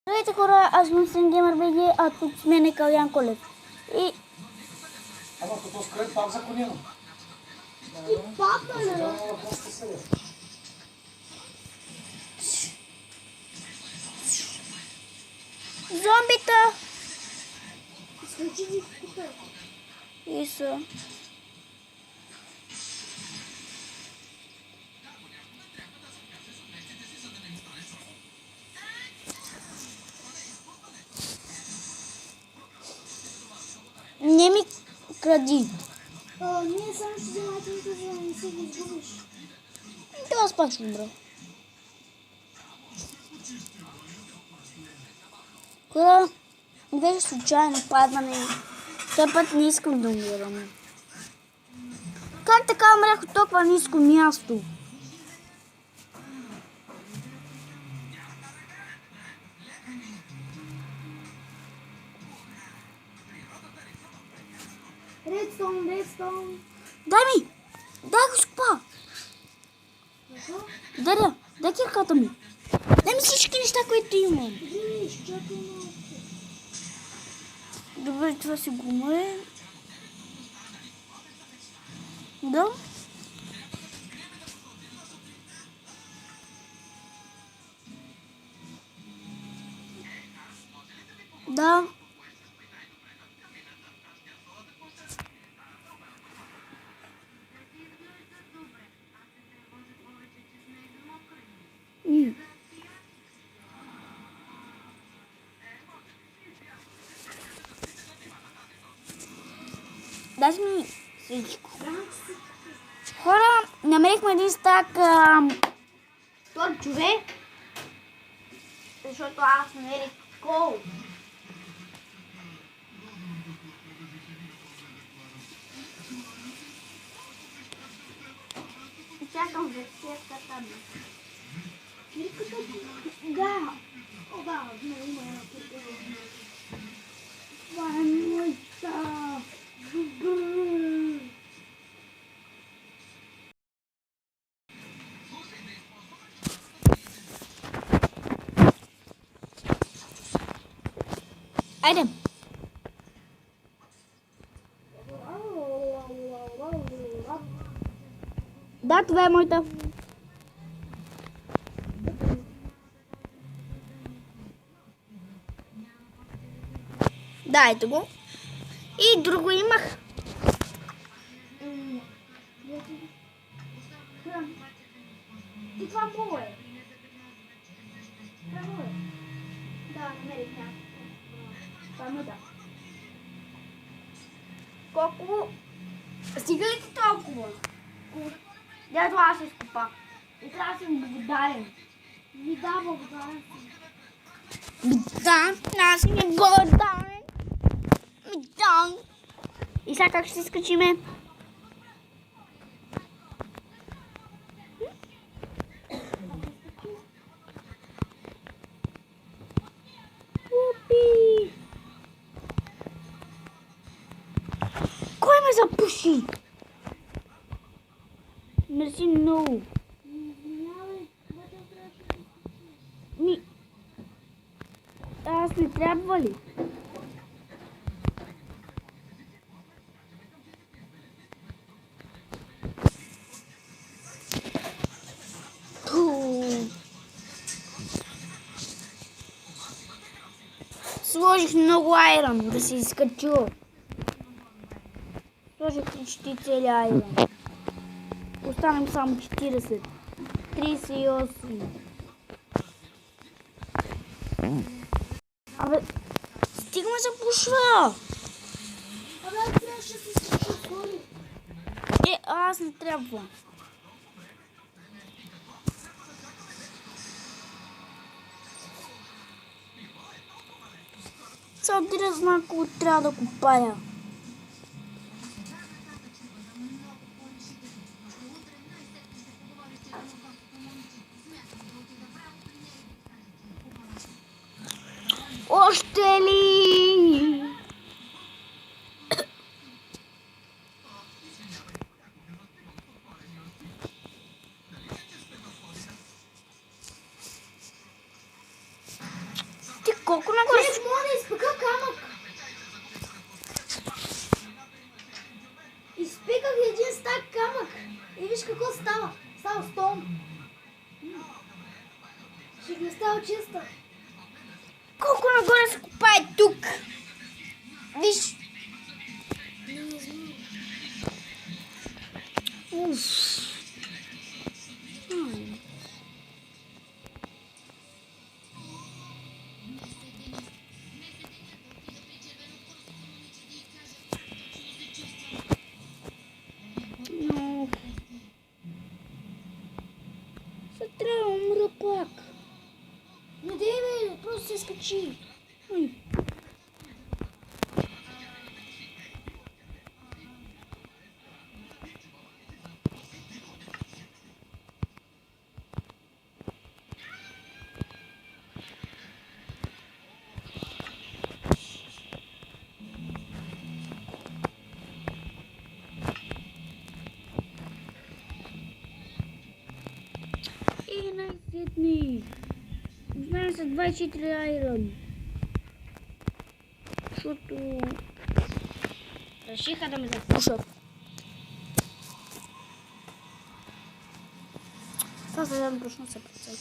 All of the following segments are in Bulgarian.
Здравейте хора, аз съм Геймър БГ, а тук с мен е Калян Колев. И... Ама като скрит пак за конина. И папа, не? Зомбита! Случи ви купе. И са... Не ми кради. Ние само ще вземем за да не се ги изгубиш. Това спачвам, бро. Хора, беше случайно падане. Този път не искам да умирам. Как така умрях от толкова ниско място? Редстоун. Дай ми! Дай го скупа! Дай кирката ми! Дай ми всички неща, които имам! Виж, чакай малко. Добре, това си гума е. Да. Да. Дай ми всичко. Хора, намерихме един стак Тор човек. Защото аз намерих кол. Чакам версията ми. Кирката? Да. О, да, много има една кирка. Това е моята. Айде. Да, това е моята. Да, ето го. И друго имах. И това мое е. Това мое. Да, намерих някакво. Това му да. Колко? Стига ли ти толкова? Дядо, аз се изкупа. И трябва да съм благодарен. Ми да, благодарен съм. Да, аз съм благодарен. Да. И сега как ще се скачиме? Упи! Кой ме запуши? Мерси много. Извинявай, бъде трябваше. Ми... Аз не трябва ли? Сложих много айрон да се изкачу. Сложих почти цели айрон. Останем само 40. 38. Абе, стига ме запушва! Абе, аз трябваше да се случи коли. Аз не трябва. Сега да знам какво трябва да купая. Още ли? Колко нагоре? Човек, мога да изпека камък. Изпеках един стак камък. И виж какво става. Става стон. Ще ги става чиста. Колко нагоре се копае тук? Виж. Уф. Но... Ще трябва да умра пак. Не дей, бе, просто се скачи. Ой. И най-сетни. Знаем са 24 айрон. Защото решиха да ме запушат. Сега се дам точно се прецелка.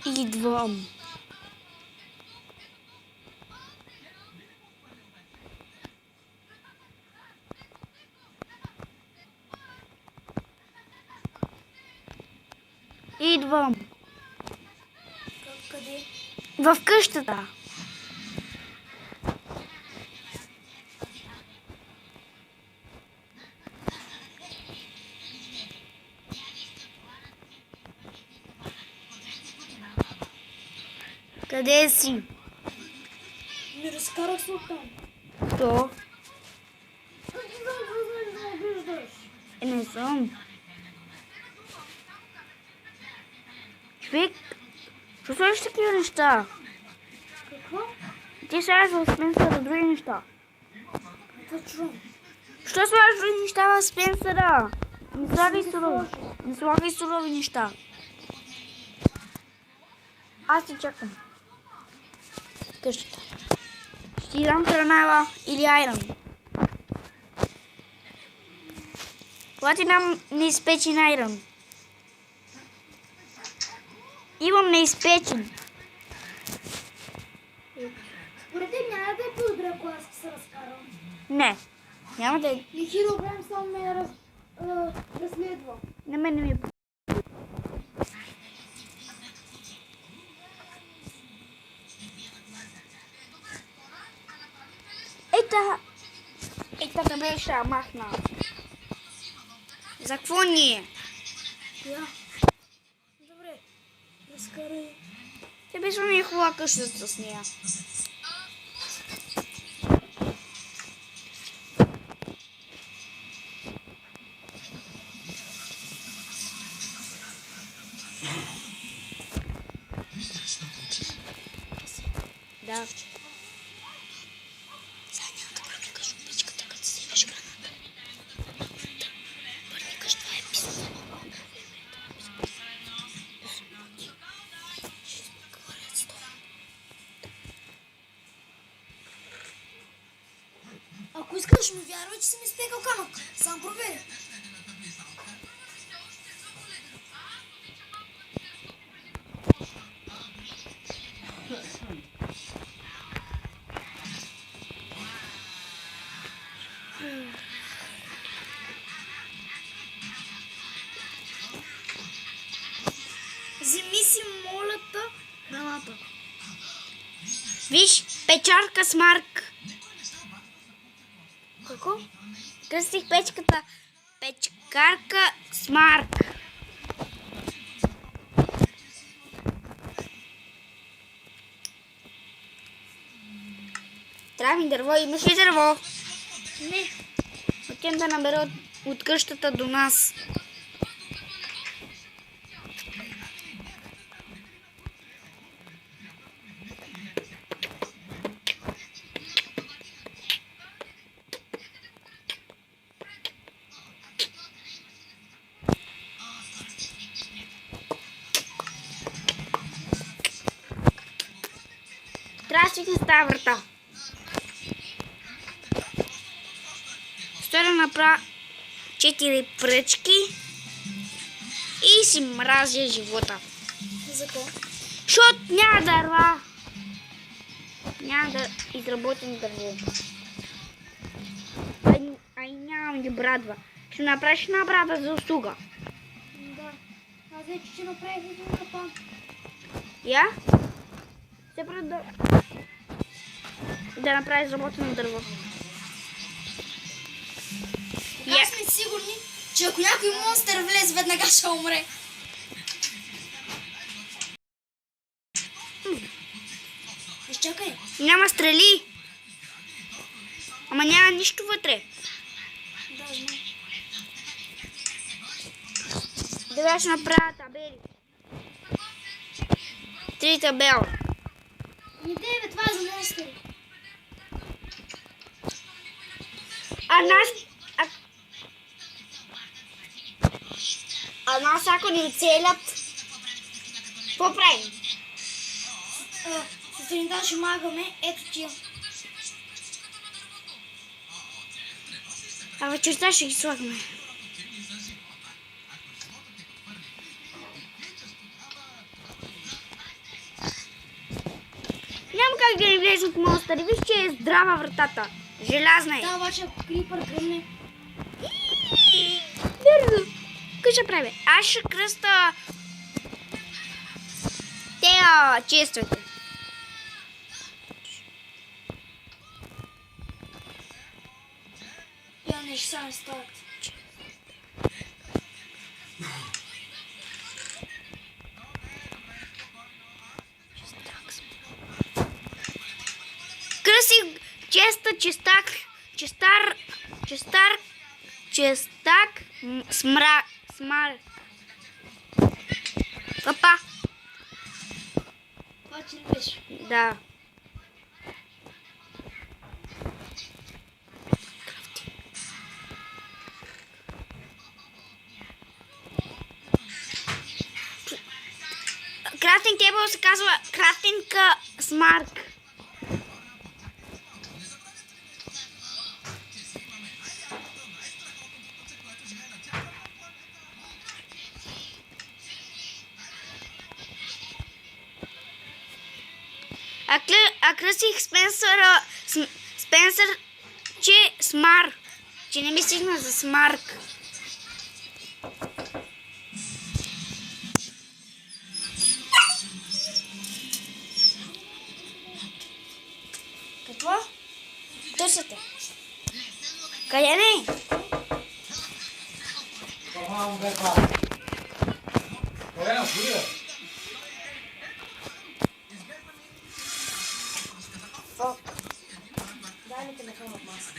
Идвам. Идвам. Къде? В къщата. Къде си? Ми разкарах се оттам. То? Виждаш. Не съм. Човек, що слагаш такива неща? Какво? Ти слагаш в Спенсъра други неща. Точно. Що слагаш други неща в Спенсъра? Не слагай сурови. Не слагай сурови неща. Аз ти чакам. Къщата. Ще ти дам храна или айрон. Кога ти дам неизпечен айрон? Имам неизпечен. Според теб няма да е по-добре, ако аз се разкарам. Не. Няма да е. И Хилограм само ме разследва. На мен не ми е. Ета ме ще махна. За какво ни е? Я. Добре. Разкарай. Те беше ми е хубава къщата с нея. Да. Сега няма да бърникаш от печката, като си вземеш храната. Бърникаш, това е писано. Ако искаш да ми вярвай, че съм изпекал камък. Сам провери. Вземи си молята храната. Виж, печарка с Марк. Какво? Кръстих печката. Печкарка с Марк. Трябва ми дърво. Имаш ли дърво? Не. Отивам да набера от къщата до нас. Красих на тази врата. Ще да направя 4 пръчки и си мразя живота. За какво? Защото няма дърва. Няма да изработим дърво. Ай нямам да брадва. Ще направиш една брада за услуга. Да. Аз вече ще направих един капан. Я? Се да направиш изработено дърво. Така сме сигурни, че ако някой монстър влезе, веднага ще умре. Изчакай. Няма стрели. Ама няма нищо вътре. Да, знам. Да ще направя табели. 3 табела. Не бе, това е за монстъри. А нас ако ни оцелят, какво правим? Сутринта ще магаме, ето тия. А вечерта ще ги слагаме. Няма как да ни влезат монстъри. Виж, че е здрава вратата. Желязна е. Да, обаче ако крипър гръмне. Бързо. Какво ще прави? Аз ще кръста тея чествате. Я не ще сами стават. Кръси честак, честак, смар. Папа. Това че ли беше? Да. Крафтинг тейбъл се казва крафтинг смарк. А кръсих Спенсър, че смар. Че не ми стигна за смарк. Какво? Търсете. Къде не? Това му бе това. Добре, отиде. Фок. Дай ми телефон от нас.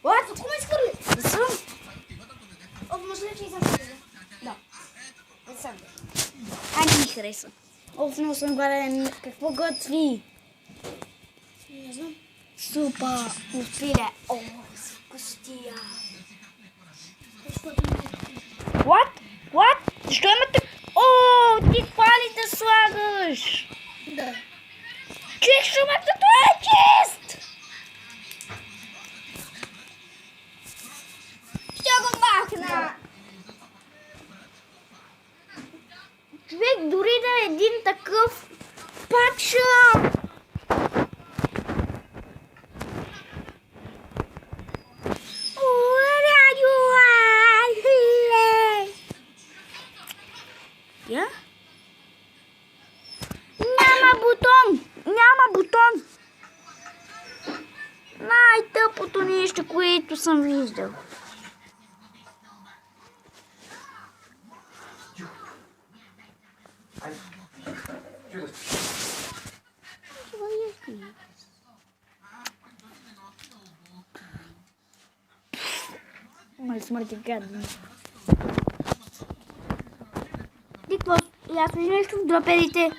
What? Какво ме изхвърли? Не съм. Може ли, че изляза? Да. Не съм. Не ми хареса. Много съм гладен. Какво готви? Не знам. Супа. Успира. О, Костия. What? What? Защо имате... О, ти хвали да слагаш. Да. Човек, шумата, това е чест! Ще го махна! Човек, дори да е един такъв пача! Я? Няма бутон! Няма бутон! Най-тъпото нещо, което съм виждал. Мали смърти гадно. Ти какво? Ясно нещо в дропедите.